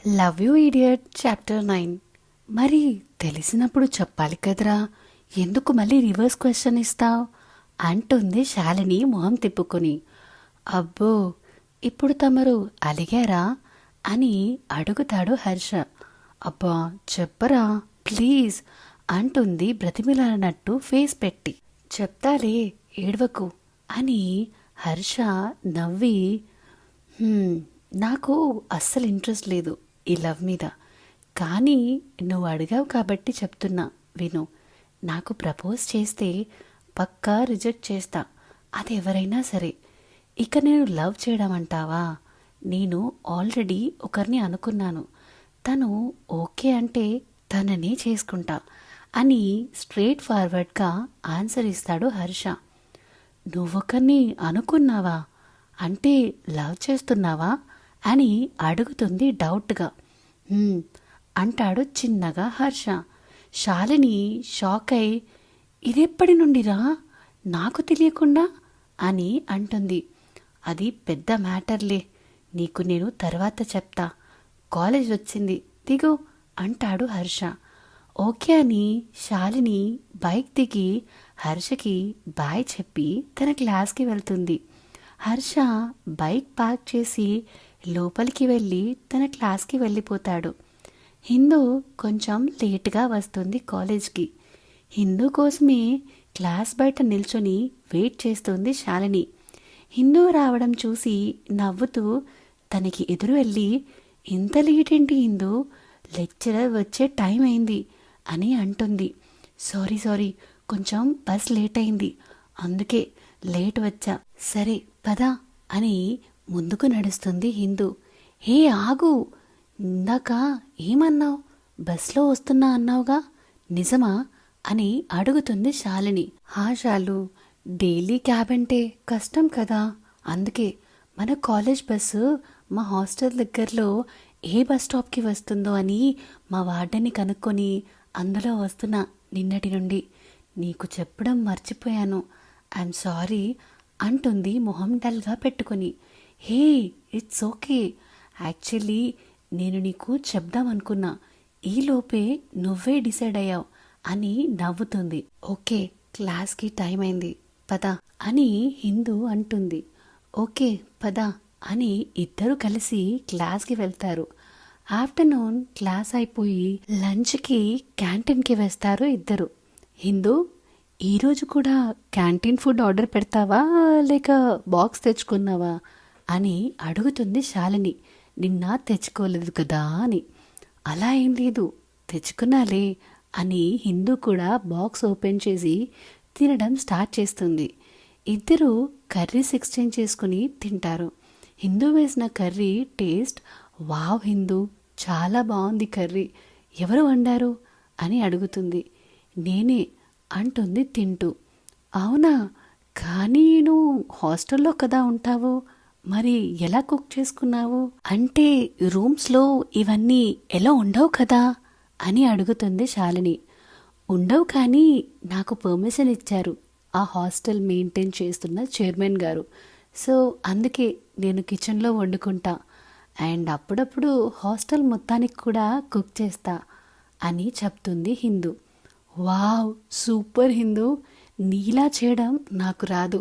Love you idiot chapter 9. మరి తెలిసినప్పుడు చెప్పాలి కదరా, ఎందుకు మళ్ళీ రివర్స్ క్వశ్చన్ ఇస్తావు అంటుంది శాలిని మొహం తిప్పుకొని. అబ్బో, ఇప్పుడు తమరు అలిగారా అని అడుగుతాడు హర్ష. అబ్బా చెప్పరా ప్లీజ్ అంటుంది బ్రతిమిలాడినట్టు ఫేస్ పెట్టి. చెప్తాలే, ఏడవకు అని హర్ష నవ్వి, నాకు అస్సలు ఇంట్రెస్ట్ లేదు ఈ లవ్ మీద, కానీ నువ్వు అడిగావు కాబట్టి చెప్తున్నా విను. నాకు ప్రపోజ్ చేస్తే పక్కా రిజెక్ట్ చేస్తా, అది ఎవరైనా సరే. ఇక నేను లవ్ చేయడం అంటావా, నేను ఆల్రెడీ ఒకరిని అనుకున్నాను, తను ఓకే అంటే తననే చేసుకుంటా అని స్ట్రేట్ ఫార్వర్డ్గా ఆన్సర్ ఇస్తాడు హర్ష. నువ్వొకరిని అనుకున్నావా అంటే లవ్ చేస్తున్నావా అని అడుగుతుంది డౌట్గా. అంటాడు చిన్నగా హర్ష. శాలిని షాక్ అయి, ఇదెప్పటి నుండిరా నాకు తెలియకుండా అని అంటుంది. అది పెద్ద మ్యాటర్లే, నీకు నేను తర్వాత చెప్తా, కాలేజ్ వచ్చింది దిగు అంటాడు హర్ష. ఓకే అని శాలిని బైక్ దిగి హర్షకి బాయ్ చెప్పి తన క్లాస్కి వెళ్తుంది. హర్ష బైక్ పార్క్ చేసి లోపలికి వెళ్ళి తన క్లాస్కి వెళ్ళిపోతాడు. హిందూ కొంచెం లేటుగా వస్తుంది కాలేజ్కి. హిందూ కోసమే క్లాస్ బయట నిల్చొని వెయిట్ చేస్తుంది శాలిని. హిందూ రావడం చూసి నవ్వుతూ తనకి ఎదురు వెళ్ళి, ఇంత లేట్ ఏంటి హిందూ, లెక్చరర్ వచ్చే టైం అయింది అని అంటుంది. సారీ కొంచెం బస్ లేట్ అయింది, అందుకే లేట్ వచ్చా, సరే పదా అని ముందుకు నడుస్తుంది హిందూ. హే ఆగు, ఇందాక ఏమన్నావు, బస్లో వస్తున్నా అన్నావుగా, నిజమా అని అడుగుతుంది శాలిని. శాలు, డైలీ క్యాబ్ అంటే కష్టం కదా, అందుకే మన కాలేజ్ బస్సు మా హాస్టల్ దగ్గరలో ఏ బస్ స్టాప్కి వస్తుందో అని మా వార్డెన్ని కనుక్కొని అందులో వస్తున్నా నిన్నటి నుండి, నీకు చెప్పడం మర్చిపోయాను, ఐఎమ్ సారీ అంటుంది మొహం డల్గా పెట్టుకొని. హే ఇట్స్ ఓకే, యాక్చువల్లీ నేను నీకు చెప్దామనుకున్నా, ఈలోపే నువ్వే డిసైడ్ అయ్యావు అని నవ్వుతుంది. ఓకే క్లాస్కి టైం అయింది పద అని హిందూ అంటుంది. ఓకే పద అని ఇద్దరు కలిసి క్లాస్కి వెళ్తారు. ఆఫ్టర్నూన్ క్లాస్ అయిపోయి లంచ్కి క్యాంటీన్కి వేస్తారు ఇద్దరు. హిందూ, ఈరోజు కూడా క్యాంటీన్ ఫుడ్ ఆర్డర్ పెడతావా లేక బాక్స్ తెచ్చుకున్నావా అని అడుగుతుంది శాలిని. నిన్న తెచ్చుకోలేదు కదా అని. అలా ఏం లేదు, తెచ్చుకున్నాలే అని హిందూ కూడా బాక్స్ ఓపెన్ చేసి తినడం స్టార్ట్ చేస్తుంది. ఇద్దరు కర్రీస్ ఎక్స్చేంజ్ చేసుకుని తింటారు. హిందూ వేసిన కర్రీ టేస్ట్ వావ్ హిందూ, చాలా బాగుంది కర్రీ, ఎవరు వండారు అని అడుగుతుంది. నేనే అంటుంది తింటూ. అవునా, కానీ నువ్వు హాస్టల్లో కదా ఉంటావు, మరి ఎలా కుక్ చేసుకున్నావు, అంటే రూమ్స్లో ఇవన్నీ ఎలా ఉండవు కదా అని అడుగుతుంది శాలిని. ఉండవు, కానీ నాకు పర్మిషన్ ఇచ్చారు ఆ హాస్టల్ మెయింటైన్ చేస్తున్న చైర్మన్ గారు, సో అందుకే నేను కిచెన్లో వండుకుంటా అండ్ అప్పుడప్పుడు హాస్టల్ మొత్తానికి కూడా కుక్ చేస్తా అని చెప్తుంది హిందూ. వావ్ సూపర్ హిందూ, నీలా చేయడం నాకు రాదు,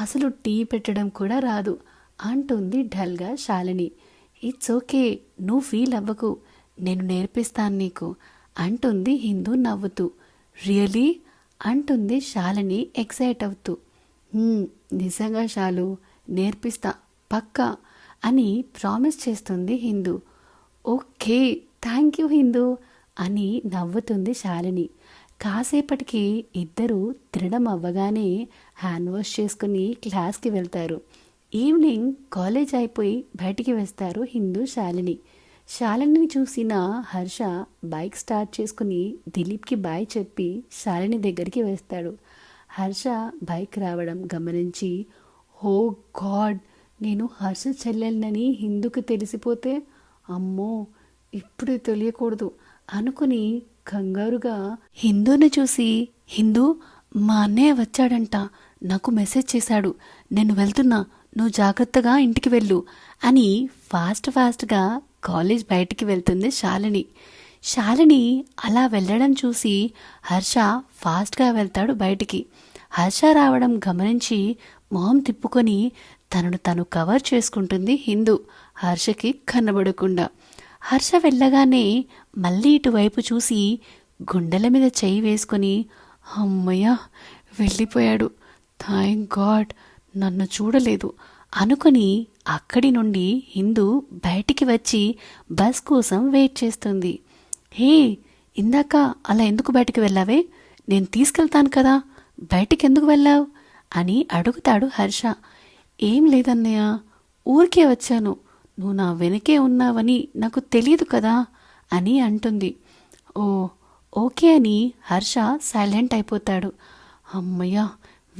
అసలు టీ పెట్టడం కూడా రాదు అంటుంది డల్గా శాలిని. ఇట్స్ ఓకే, నువ్వు ఫీల్ అవ్వకు, నేను నేర్పిస్తాను నీకు అంటుంది హిందూ నవ్వుతూ. రియలీ అంటుంది శాలిని ఎక్సైట్ అవుతూ. నిజంగా శాలు, నేర్పిస్తా పక్కా అని ప్రామిస్ చేస్తుంది Hindu. Okay thank you Hindu అని నవ్వుతుంది శాలిని. కాసేపటికి ఇద్దరు తినడం అవ్వగానే హ్యాండ్ వాష్ చేసుకుని క్లాస్కి వెళ్తారు. ఈవినింగ్ కాలేజ్ అయిపోయి బయటికి వేస్తారు హిందూ శాలిని. శాలిని చూసిన హర్ష బైక్ స్టార్ట్ చేసుకుని దిలీప్కి బాయ్ చెప్పి శాలిని దగ్గరికి వేస్తాడు. హర్ష బైక్ రావడం గమనించి, ఓ గాడ్, నేను హర్ష చెల్లెల్నని హిందూకి తెలిసిపోతే, అమ్మో ఇప్పుడు తెలియకూడదు అనుకుని కంగారుగా హిందూని చూసి, హిందూ మా అన్నయ్య వచ్చాడంట, నాకు మెసేజ్ చేశాడు, నేను వెళ్తున్నా, నువ్వు జాగ్రత్తగా ఇంటికి వెళ్ళు అని ఫాస్ట్గా కాలేజ్ బయటికి వెళ్తుంది శాలిని. శాలిని అలా వెళ్ళడం చూసి హర్ష ఫాస్ట్గా వెళ్తాడు బయటికి. హర్ష రావడం గమనించి మొహం తిప్పుకొని తనను తను కవర్ చేసుకుంటుంది హిందూ, హర్షకి కనబడకుండా. హర్ష వెళ్ళగానే మళ్ళీ ఇటువైపు చూసి గుండెల మీద చెయ్యి వేసుకొని, అమ్మయ్య వెళ్ళిపోయాడు, థ్యాంక్ గాడ్ నన్ను చూడలేదు అనుకుని అక్కడి నుండి హిందూ బయటికి వచ్చి బస్ కోసం వెయిట్ చేస్తుంది. హే, ఇందాక అలా ఎందుకు బయటికి వెళ్ళావే? నేను తీసుకెళ్తాను కదా, బయటికి ఎందుకు వెళ్ళావు అని అడుగుతాడు హర్ష. ఏం లేదన్నయ్య, ఊరికే వచ్చాను, నువ్వు నా వెనకే ఉన్నావని నాకు తెలియదు కదా అని అంటుంది. ఓ ఓకే అని హర్ష సైలెంట్ అయిపోతాడు. అమ్మయ్య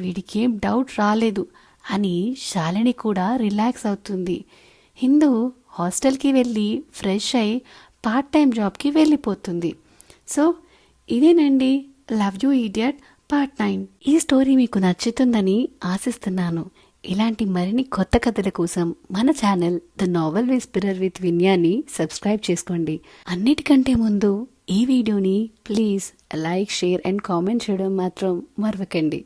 వీడికేం డౌట్ రాలేదు అని శాలిని కూడా రిలాక్స్ అవుతుంది. హిందూ హాస్టల్కి వెళ్ళి ఫ్రెష్ అయి పార్ట్ టైం జాబ్కి వెళ్ళిపోతుంది. సో ఇదేనండి లవ్ యూ ఇడియట్ పార్ట్ 9. ఈ స్టోరీ మీకు నచ్చుతుందని ఆశిస్తున్నాను. ఇలాంటి మరిన్ని కొత్త కథల కోసం మన channel the novel whisperer with విన్యాని సబ్స్క్రైబ్ చేసుకోండి. అన్నిటికంటే ముందు ఈ వీడియోని please like, share and comment చేయడం మాత్రం మర్వకండి.